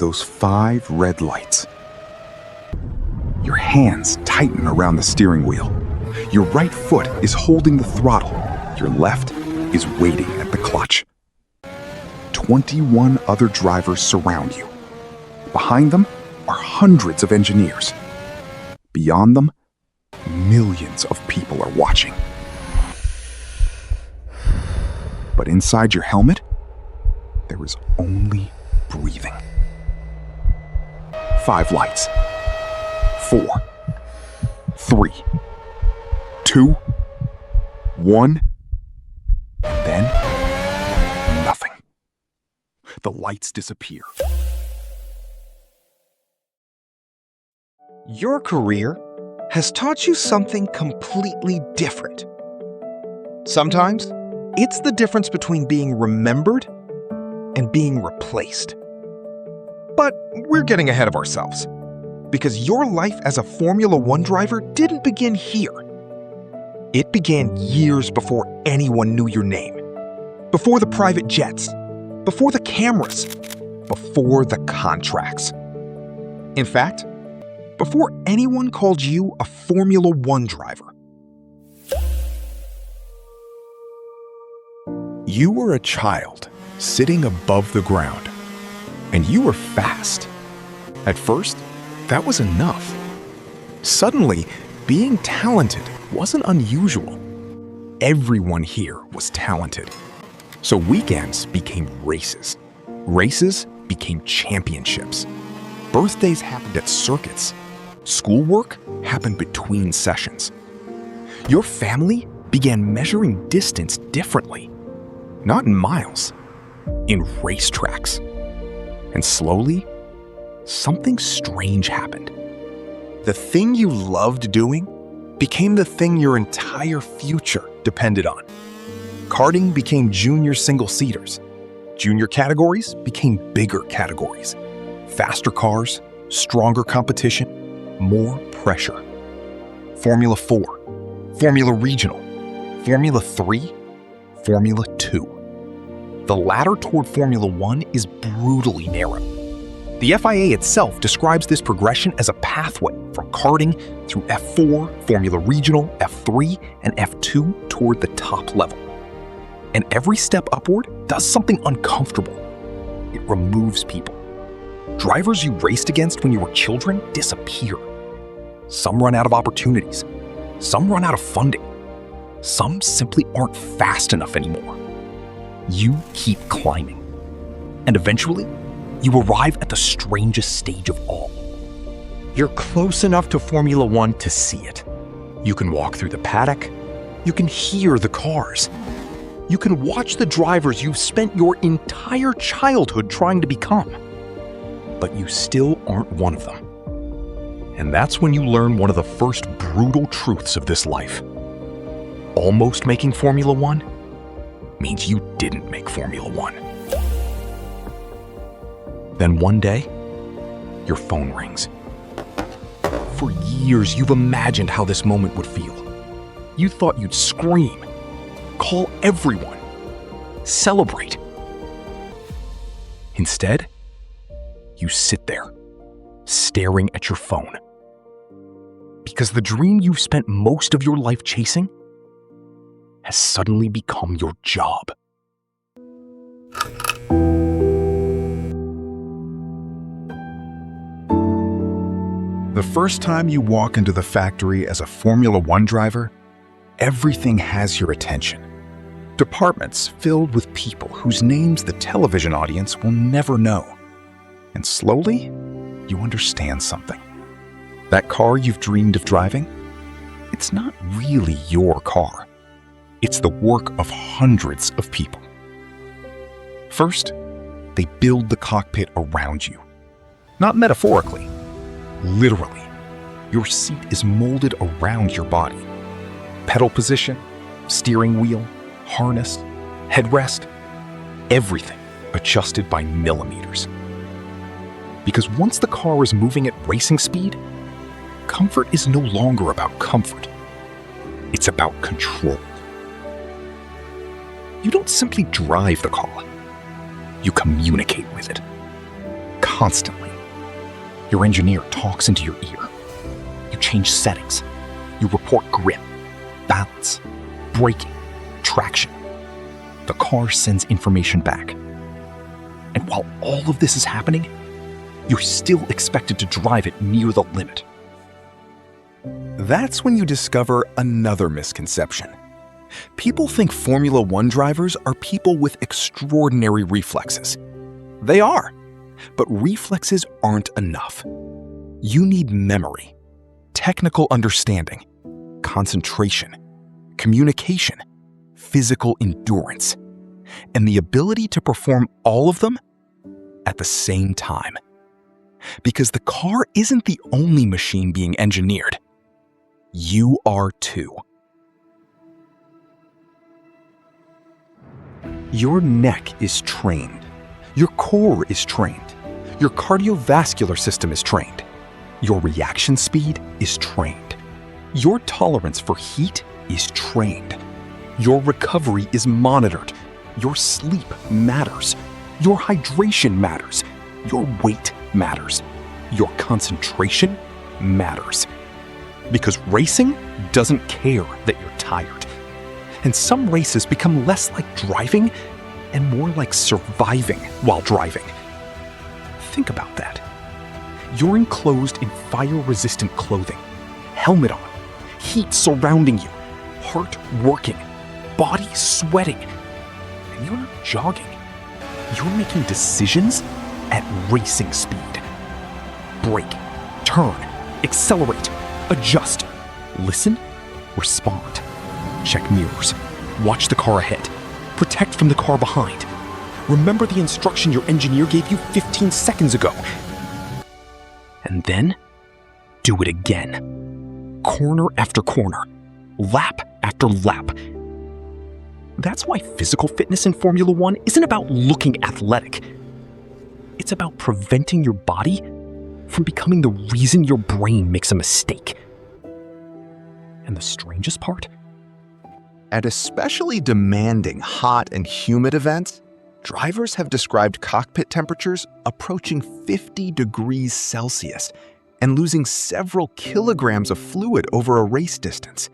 those 5 red lights. Your hands tighten around the steering wheel. Your right foot is holding the throttle. Your left is waiting at the clutch. 21 other drivers surround you. Behind them are hundreds of engineers. Beyond them, millions of people are watching. But inside your helmet, there is only breathing. 5 lights. 4, 3, 2, 1. Then, nothing. The lights disappear. Your career has taught you something completely different. Sometimes, it's the difference between being remembered and being replaced. But we're getting ahead of ourselves, because your life as a Formula One driver didn't begin here. It began years before anyone knew your name, before the private jets, before the cameras, before the contracts. In fact, before anyone called you a Formula One driver. You were a child sitting above the ground, and you were fast. At first, that was enough. Suddenly, being talented wasn't unusual. Everyone here was talented. So weekends became races. Races became championships. Birthdays happened at circuits. Schoolwork happened between sessions. Your family began measuring distance differently. Not in miles, in racetracks. And slowly, something strange happened. The thing you loved doing became the thing your entire future depended on. Karting became junior single-seaters. Junior categories became bigger categories. Faster cars, stronger competition, more pressure. Formula 4, Formula Regional, Formula 3, Formula 2. The ladder toward Formula 1 is brutally narrow. The FIA itself describes this progression as a pathway from karting through F4, Formula Regional, F3, and F2 toward the top level. And every step upward does something uncomfortable. It removes people. Drivers you raced against when you were children disappear. Some run out of opportunities. Some run out of funding. Some simply aren't fast enough anymore. You keep climbing. And eventually, you arrive at the strangest stage of all. You're close enough to Formula One to see it. You can walk through the paddock. You can hear the cars. You can watch the drivers you've spent your entire childhood trying to become. But you still aren't one of them. And that's when you learn one of the first brutal truths of this life. Almost making Formula One means you didn't make Formula One. Then one day, your phone rings. For years, you've imagined how this moment would feel. You thought you'd scream, call everyone, celebrate. Instead, you sit there, staring at your phone. Because the dream you've spent most of your life chasing has suddenly become your job. The first time you walk into the factory as a Formula One driver, everything has your attention. Departments filled with people whose names the television audience will never know. And slowly, you understand something. That car you've dreamed of driving, it's not really your car. It's the work of hundreds of people. First, they build the cockpit around you. Not metaphorically, literally. Your seat is molded around your body. Pedal position, steering wheel, harness, headrest, everything adjusted by millimeters. Because once the car is moving at racing speed, comfort is no longer about comfort. It's about control. You don't simply drive the car. You communicate with it. constantly. Your engineer talks into your ear. You change settings. You report grip, balance, braking, traction. The car sends information back. And while all of this is happening, you're still expected to drive it near the limit. That's when you discover another misconception. People think Formula One drivers are people with extraordinary reflexes. They are, but reflexes aren't enough. You need memory, technical understanding, concentration, communication, physical endurance, and the ability to perform all of them at the same time. Because the car isn't the only machine being engineered. You are too. Your neck is trained. Your core is trained. Your cardiovascular system is trained. Your reaction speed is trained. Your tolerance for heat is trained. Your recovery is monitored. Your sleep matters. Your hydration matters. Your weight matters. Your concentration matters. Because racing doesn't care that you're tired. And some races become less like driving and more like surviving while driving. Think about that. You're enclosed in fire-resistant clothing, helmet on, heat surrounding you, heart working, body sweating. And you're not jogging. You're making decisions at racing speed. Brake, turn, accelerate, adjust, listen, respond. Check mirrors, watch the car ahead, protect from the car behind. Remember the instruction your engineer gave you 15 seconds ago. And then, do it again. Corner after corner, lap after lap. That's why physical fitness in Formula One isn't about looking athletic. It's about preventing your body from becoming the reason your brain makes a mistake. And the strangest part? At especially demanding hot and humid events, drivers have described cockpit temperatures approaching 50 degrees Celsius and losing several kilograms of fluid over a race distance.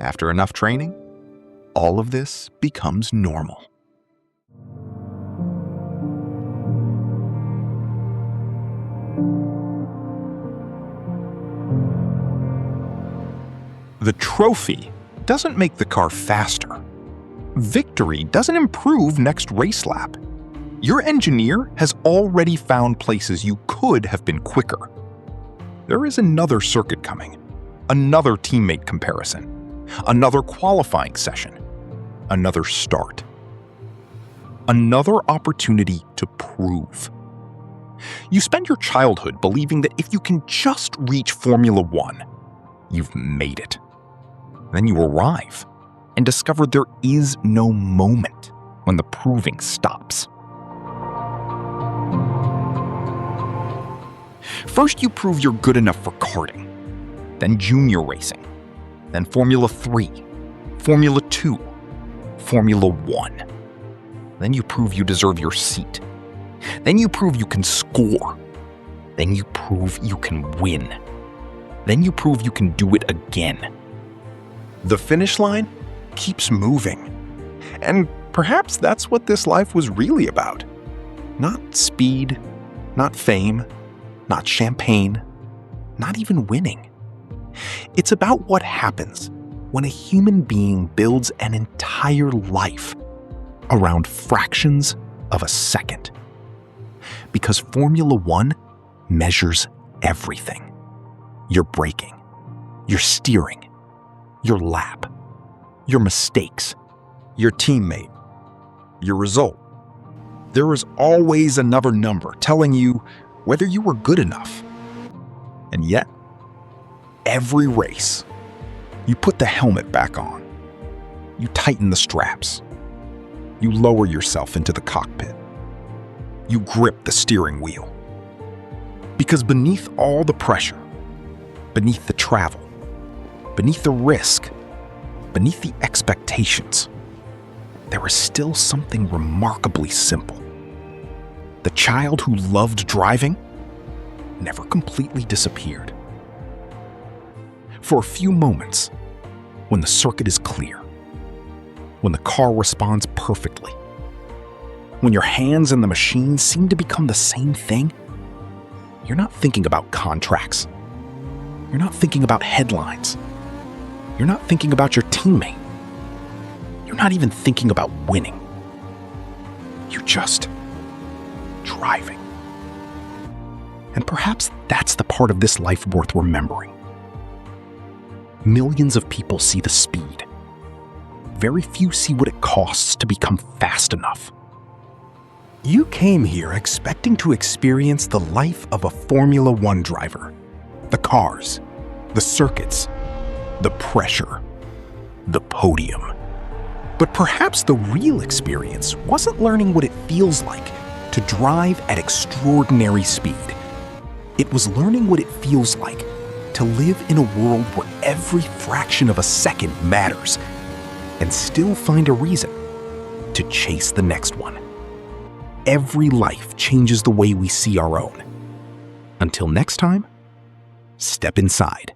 After enough training, all of this becomes normal. The trophy doesn't make the car faster. Victory doesn't improve next race lap. Your engineer has already found places you could have been quicker. There is another circuit coming, another teammate comparison, another qualifying session, another start, another opportunity to prove. You spend your childhood believing that if you can just reach Formula One, you've made it. Then you arrive and discover there is no moment when the proving stops. First, you prove you're good enough for karting, then junior racing, then Formula 3, Formula 2, Formula 1. Then you prove you deserve your seat. Then you prove you can score. Then you prove you can win. Then you prove you can do it again. The finish line keeps moving. And perhaps that's what this life was really about. Not speed, not fame, not champagne, not even winning. It's about what happens when a human being builds an entire life around fractions of a second. Because Formula One measures everything. Your braking, your steering, your lap, your mistakes, your teammate, your result. There is always another number telling you whether you were good enough. And yet, every race, you put the helmet back on, you tighten the straps, you lower yourself into the cockpit, you grip the steering wheel. Because beneath all the pressure, beneath the travel, beneath the risk, beneath the expectations, there is still something remarkably simple. the child who loved driving, never completely disappeared. For a few moments, when the circuit is clear, when the car responds perfectly, when your hands and the machine seem to become the same thing, you're not thinking about contracts. You're not thinking about headlines. You're not thinking about your teammate. You're not even thinking about winning. You're just driving. And perhaps that's the part of this life worth remembering. Millions of people see the speed. Very few see what it costs to become fast enough. You came here expecting to experience the life of a Formula One driver. The cars, the circuits, the pressure, the podium. But perhaps the real experience wasn't learning what it feels like to drive at extraordinary speed. It was learning what it feels like to live in a world where every fraction of a second matters and still find a reason to chase the next one. Every life changes the way we see our own. Until next time, step inside.